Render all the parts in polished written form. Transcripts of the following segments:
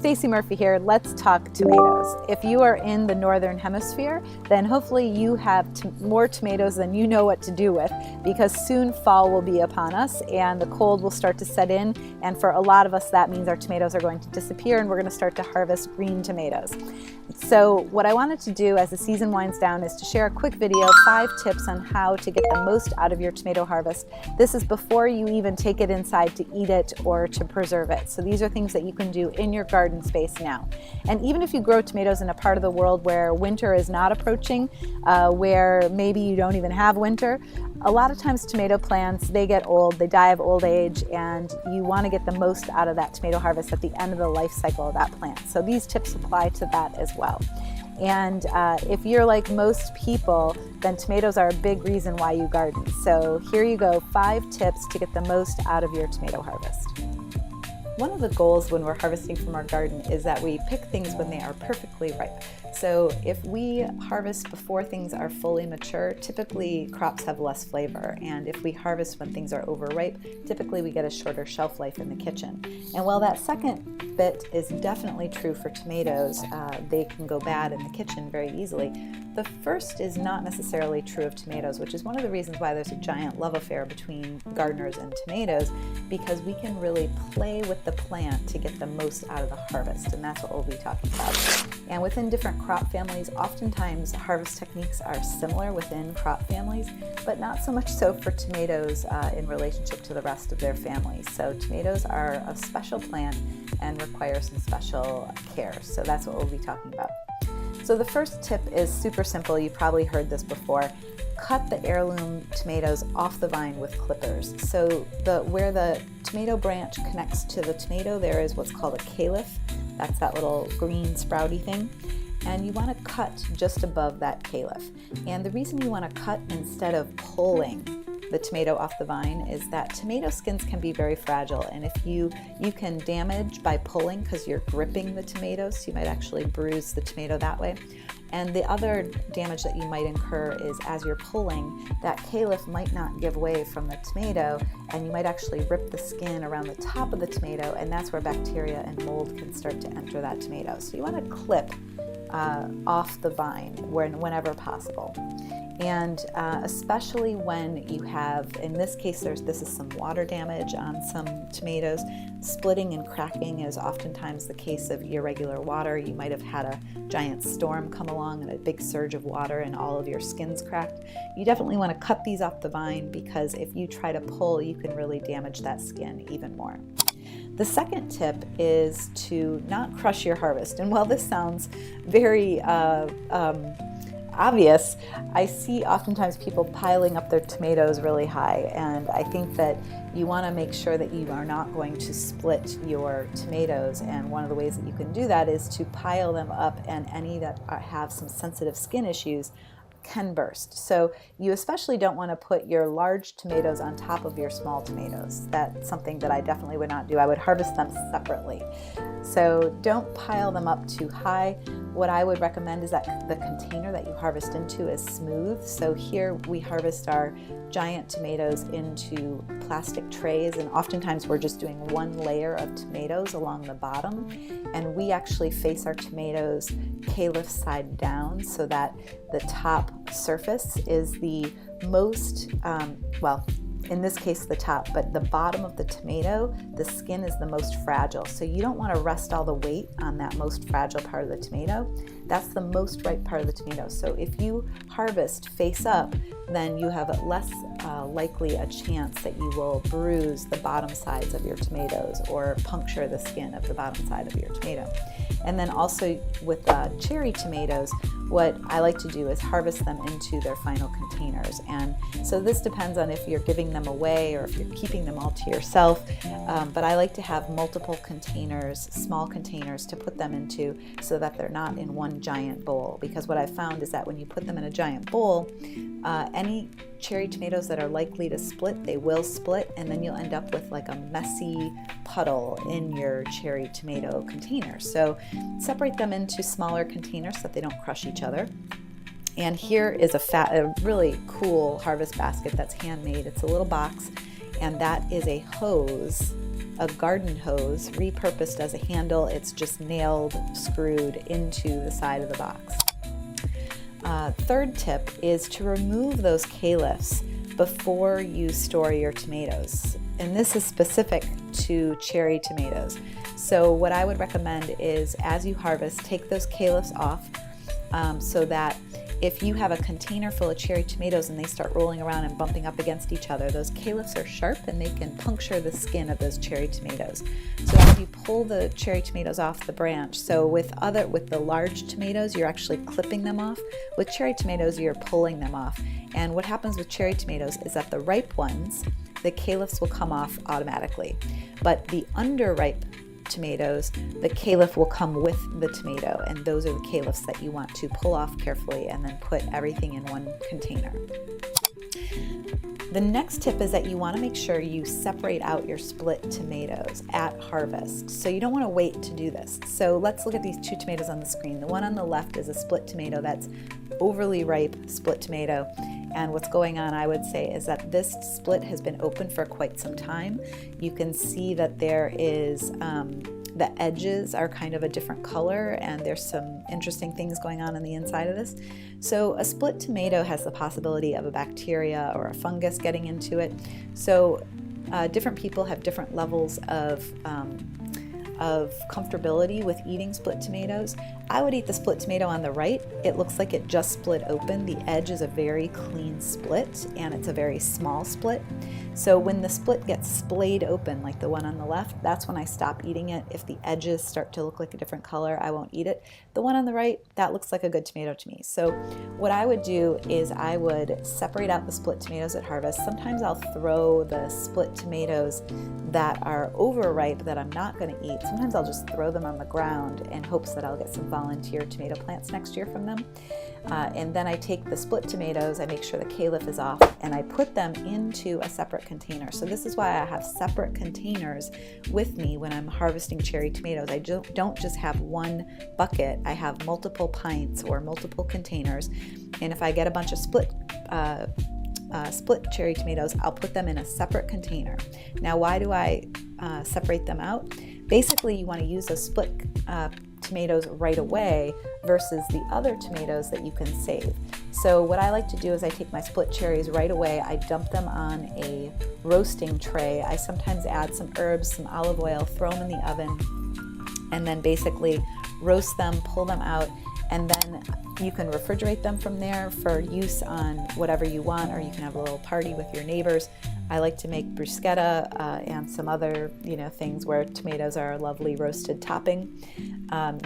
Stacy Murphy here. Let's talk tomatoes. If you are in the northern hemisphere, then hopefully you have more tomatoes than you know what to do with, because soon fall will be upon us and the cold will start to set in, and for a lot of us that means our tomatoes are going to disappear and we're going to start to harvest green tomatoes. So what I wanted to do as the season winds down is to share a quick video, 5 tips on how to get the most out of your tomato harvest. This is before you even take it inside to eat it or to preserve it. So these are things that you can do in your garden space now. And even if you grow tomatoes in a part of the world where winter is not approaching, where maybe you don't even have winter, a lot of times tomato plants, they get old, they die of old age, and you want to get the most out of that tomato harvest at the end of the life cycle of that plant. So these tips apply to that as well. And if you're like most people, then tomatoes are a big reason why you garden. So here you go, 5 tips to get the most out of your tomato harvest. One of the goals when we're harvesting from our garden is that we pick things when they are perfectly ripe. So if we harvest before things are fully mature, typically crops have less flavor. And if we harvest when things are overripe, typically we get a shorter shelf life in the kitchen. And while that second bit is definitely true for tomatoes, they can go bad in the kitchen very easily. The first is not necessarily true of tomatoes, which is one of the reasons why there's a giant love affair between gardeners and tomatoes, because we can really play with the plant to get the most out of the harvest, and that's what we'll be talking about. And within different crop families, oftentimes harvest techniques are similar within crop families, but not so much so for tomatoes in relationship to the rest of their families. So tomatoes are a special plant and require some special care. So that's what we'll be talking about. So the first tip is super simple. You've probably heard this before. Cut the heirloom tomatoes off the vine with clippers. So where the tomato branch connects to the tomato, there is what's called a calyx. That's that little green sprouty thing. And you want to cut just above that calyx. And the reason you want to cut instead of pulling the tomato off the vine is that tomato skins can be very fragile, and if you can damage by pulling because you're gripping the tomatoes, so you might actually bruise the tomato that way. And the other damage that you might incur is as you're pulling, that calyx might not give way from the tomato, and you might actually rip the skin around the top of the tomato, and that's where bacteria and mold can start to enter that tomato. So you want to clip off the vine whenever possible. And especially when you have, in this case, this is some water damage on some tomatoes. Splitting and cracking is oftentimes the case of irregular water. You might have had a giant storm come along and a big surge of water and all of your skins cracked. You definitely want to cut these off the vine, because if you try to pull, you can really damage that skin even more. The second tip is to not crush your harvest. And while this sounds very obvious, I see oftentimes people piling up their tomatoes really high, and I think that you want to make sure that you are not going to split your tomatoes, and one of the ways that you can do that is to pile them up, and any that have some sensitive skin issues can burst. So you especially don't want to put your large tomatoes on top of your small tomatoes. That's something that I definitely would not do. I would harvest them separately. So don't pile them up too high. What I would recommend is that the container that you harvest into is smooth. So here we harvest our giant tomatoes into plastic trays, and oftentimes we're just doing one layer of tomatoes along the bottom, and we actually face our tomatoes calyx-side down so that the top surface is the most, well, in this case the top, but the bottom of the tomato, the skin is the most fragile. So you don't want to rest all the weight on that most fragile part of the tomato. That's the most ripe part of the tomato. So if you harvest face up, then you have less likely a chance that you will bruise the bottom sides of your tomatoes or puncture the skin of the bottom side of your tomato. And then also with cherry tomatoes, what I like to do is harvest them into their final containers. And so this depends on if you're giving them away or if you're keeping them all to yourself. But I like to have multiple containers, small containers to put them into, so that they're not in one giant bowl. Because what I've found is that when you put them in a giant bowl, any cherry tomatoes that are likely to split, they will split, and then you'll end up with like a messy puddle in your cherry tomato container. So separate them into smaller containers so that they don't crush each other. And here is a really cool harvest basket that's handmade. It's a little box, and that is a hose a garden hose repurposed as a handle. It's just nailed, screwed into the side of the box. Third tip is to remove those calyxes before you store your tomatoes. And this is specific to cherry tomatoes. So what I would recommend is, as you harvest, take those calyxes off, so that if you have a container full of cherry tomatoes and they start rolling around and bumping up against each other, those calyxes are sharp and they can puncture the skin of those cherry tomatoes. So as you pull the cherry tomatoes off the branch, so with the large tomatoes, you're actually clipping them off. With cherry tomatoes, you're pulling them off. And what happens with cherry tomatoes is that the ripe ones, the calyx will come off automatically. But the underripe tomatoes, the calyx will come with the tomato, and those are the calyxes that you want to pull off carefully and then put everything in one container. The next tip is that you want to make sure you separate out your split tomatoes at harvest. So you don't want to wait to do this. So let's look at these two tomatoes on the screen. The one on the left is a split tomato that's overly ripe split tomato. And what's going on, I would say, is that this split has been open for quite some time. You can see that there is, the edges are kind of a different color, and there's some interesting things going on the inside of this. So a split tomato has the possibility of a bacteria or a fungus getting into it. So different people have different levels of comfortability with eating split tomatoes. I would eat the split tomato on the right. It looks like it just split open. The edge is a very clean split, and it's a very small split. So when the split gets splayed open, like the one on the left, that's when I stop eating it. If the edges start to look like a different color, I won't eat it. The one on the right, that looks like a good tomato to me. So what I would do is I would separate out the split tomatoes at harvest. Sometimes I'll throw the split tomatoes that are overripe that I'm not going to eat. Sometimes I'll just throw them on the ground in hopes that I'll get some volunteer tomato plants next year from them. And then I take the split tomatoes, I make sure the calyx is off, and I put them into a separate container. So this is why I have separate containers with me when I'm harvesting cherry tomatoes. I don't just have one bucket, I have multiple pints or multiple containers. And if I get a bunch of split cherry tomatoes, I'll put them in a separate container. Now, why do I separate them out? Basically, you want to use those split tomatoes right away versus the other tomatoes that you can save. So what I like to do is I take my split cherries right away, I dump them on a roasting tray. I sometimes add some herbs, some olive oil, throw them in the oven, and then basically roast them, pull them out, and then you can refrigerate them from there for use on whatever you want, or you can have a little party with your neighbors. I like to make bruschetta and some other things where tomatoes are a lovely roasted topping.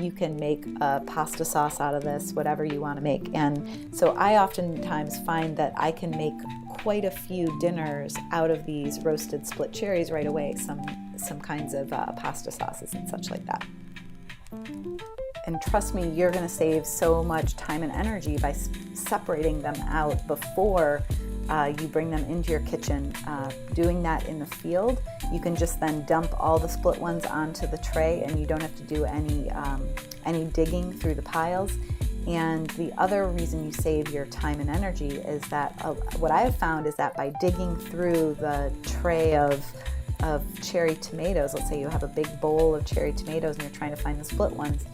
You can make a pasta sauce out of this, whatever you want to make. And so I oftentimes find that I can make quite a few dinners out of these roasted split cherries right away, some kinds of pasta sauces and such like that. And trust me, you're going to save so much time and energy by separating them out before you bring them into your kitchen. Doing that in the field, you can just then dump all the split ones onto the tray, and you don't have to do any digging through the piles. And the other reason you save your time and energy is that what I have found is that by digging through the tray of cherry tomatoes, let's say you have a big bowl of cherry tomatoes and you're trying to find the split ones,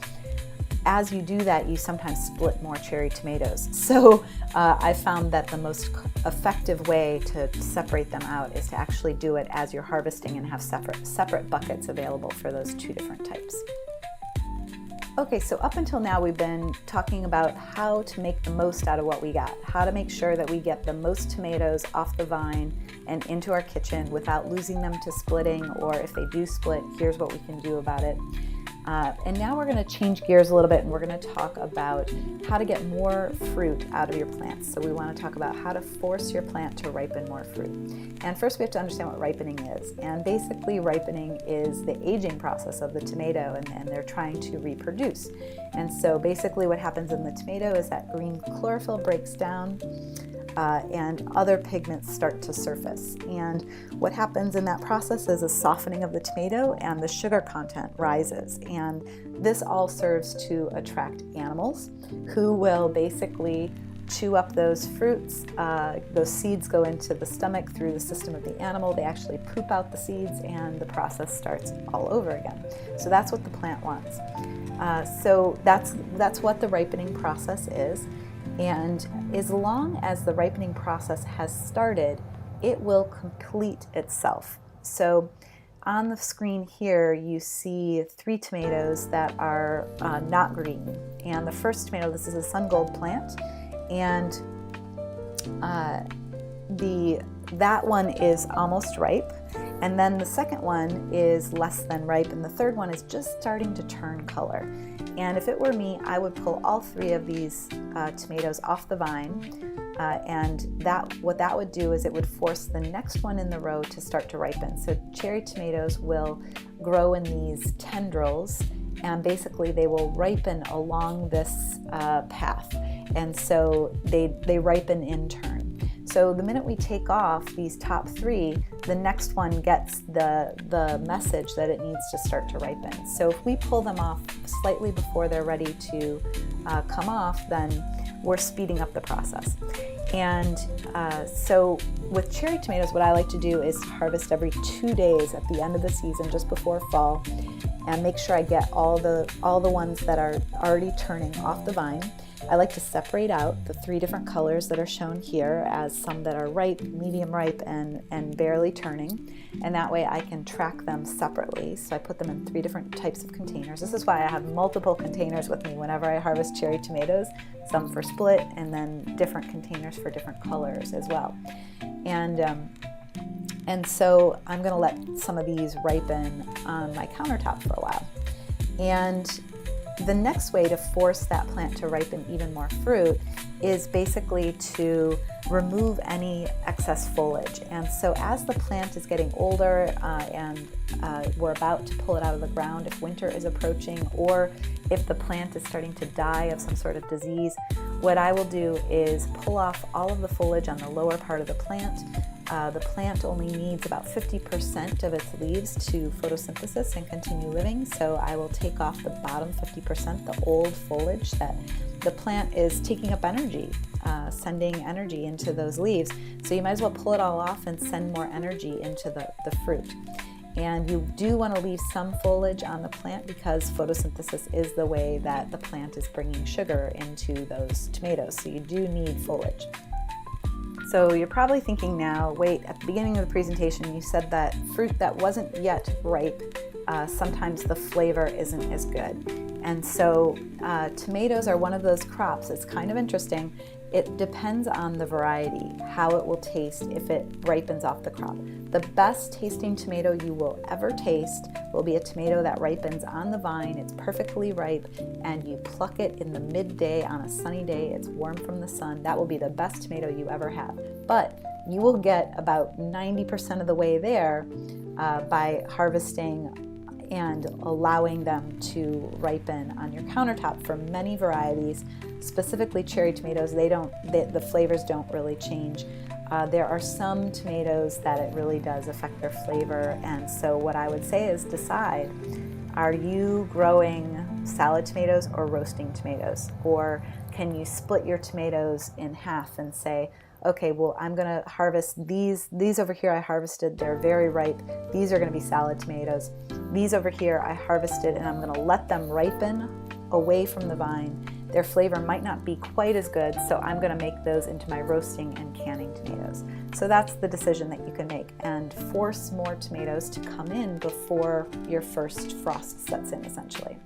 as you do that, you sometimes split more cherry tomatoes. So I found that the most effective way to separate them out is to actually do it as you're harvesting and have separate buckets available for those two different types. Okay, so up until now we've been talking about how to make the most out of what we got, how to make sure that we get the most tomatoes off the vine and into our kitchen without losing them to splitting, or if they do split, here's what we can do about it. And now we're going to change gears a little bit, and we're going to talk about how to get more fruit out of your plants. So we want to talk about how to force your plant to ripen more fruit. And first we have to understand what ripening is. And basically ripening is the aging process of the tomato, and they're trying to reproduce. And so basically what happens in the tomato is that green chlorophyll breaks down, and other pigments start to surface. And what happens in that process is a softening of the tomato, and the sugar content rises. And this all serves to attract animals who will basically chew up those fruits. Those seeds go into the stomach through the system of the animal. They actually poop out the seeds, and the process starts all over again. So that's what the plant wants. So that's what the ripening process is. And as long as the ripening process has started, it will complete itself. So on the screen here, you see 3 tomatoes that are not green. And the first tomato, this is a sun gold plant, and that one is almost ripe. And then the second one is less than ripe, and the third one is just starting to turn color. And if it were me, I would pull all 3 of these tomatoes off the vine. And what that would do is it would force the next one in the row to start to ripen. So cherry tomatoes will grow in these tendrils, and basically they will ripen along this path. And so they ripen in turn. So the minute we take off these top 3, the next one gets the message that it needs to start to ripen. So if we pull them off slightly before they're ready to come off, then we're speeding up the process. And so with cherry tomatoes, what I like to do is harvest every 2 days at the end of the season, just before fall, and make sure I get all the ones that are already turning off the vine. I like to separate out the 3 different colors that are shown here as some that are ripe, medium ripe, and barely turning. And that way I can track them separately. So I put them in 3 different types of containers. This is why I have multiple containers with me whenever I harvest cherry tomatoes, some for split and then different containers for different colors as well. And so I'm going to let some of these ripen on my countertop for a while. And the next way to force that plant to ripen even more fruit is basically to remove any excess foliage. And so as the plant is getting older and we're about to pull it out of the ground, if winter is approaching, or if the plant is starting to die of some sort of disease, what I will do is pull off all of the foliage on the lower part of the plant. The plant only needs about 50% of its leaves to photosynthesis and continue living, so I will take off the bottom 50%, the old foliage that the plant is taking up energy, sending energy into those leaves. So you might as well pull it all off and send more energy into the fruit. And you do want to leave some foliage on the plant because photosynthesis is the way that the plant is bringing sugar into those tomatoes, so you do need foliage. So you're probably thinking now, wait, at the beginning of the presentation you said that fruit that wasn't yet ripe, sometimes the flavor isn't as good. And so tomatoes are one of those crops. It's kind of interesting. It depends on the variety, how it will taste if it ripens off the crop. The best tasting tomato you will ever taste will be a tomato that ripens on the vine. It's perfectly ripe, and you pluck it in the midday on a sunny day. It's warm from the sun. That will be the best tomato you ever have. But you will get about 90% of the way there by harvesting and allowing them to ripen on your countertop. For many varieties, specifically cherry tomatoes, the flavors don't really change. There are some tomatoes that it really does affect their flavor, and so what I would say is decide, are you growing salad tomatoes or roasting tomatoes? Or can you split your tomatoes in half and say, okay, well, I'm going to harvest these over here I harvested, they're very ripe. These are going to be salad tomatoes. These over here I harvested, and I'm going to let them ripen away from the vine. Their flavor might not be quite as good, so I'm going to make those into my roasting and canning tomatoes. So that's the decision that you can make, and force more tomatoes to come in before your first frost sets in, essentially.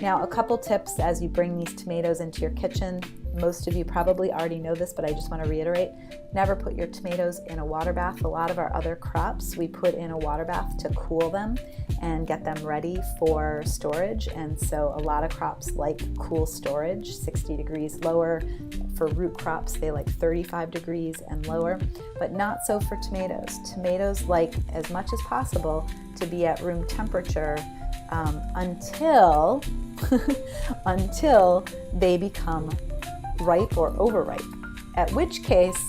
Now, a couple tips as you bring these tomatoes into your kitchen. Most of you probably already know this, but I just want to reiterate. Never put your tomatoes in a water bath. A lot of our other crops we put in a water bath to cool them and get them ready for storage. And so a lot of crops like cool storage, 60 degrees lower. For root crops, they like 35 degrees and lower, but not so for tomatoes. Tomatoes like as much as possible to be at room temperature until they become ripe or overripe, at which case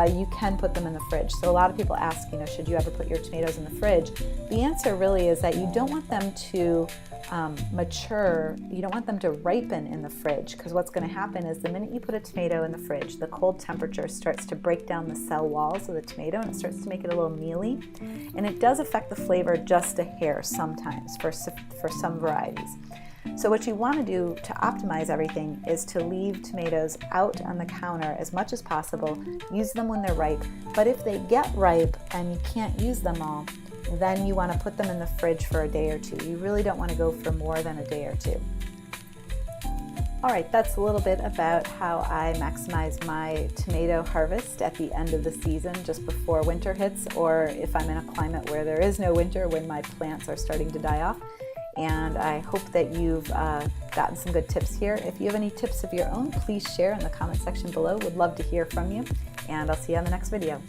you can put them in the fridge. So a lot of people ask, should you ever put your tomatoes in the fridge? The answer really is that you don't want them to mature, you don't want them to ripen in the fridge, because what's going to happen is the minute you put a tomato in the fridge, the cold temperature starts to break down the cell walls of the tomato and it starts to make it a little mealy, and it does affect the flavor just a hair sometimes for some varieties. So what you want to do to optimize everything is to leave tomatoes out on the counter as much as possible, use them when they're ripe, but if they get ripe and you can't use them all, then you want to put them in the fridge for a day or two. You really don't want to go for more than a day or two. All right, that's a little bit about how I maximize my tomato harvest at the end of the season, just before winter hits, or if I'm in a climate where there is no winter, when my plants are starting to die off. And I hope that you've gotten some good tips here. If you have any tips of your own, please share in the comment section below. Would love to hear from you, and I'll see you on the next video.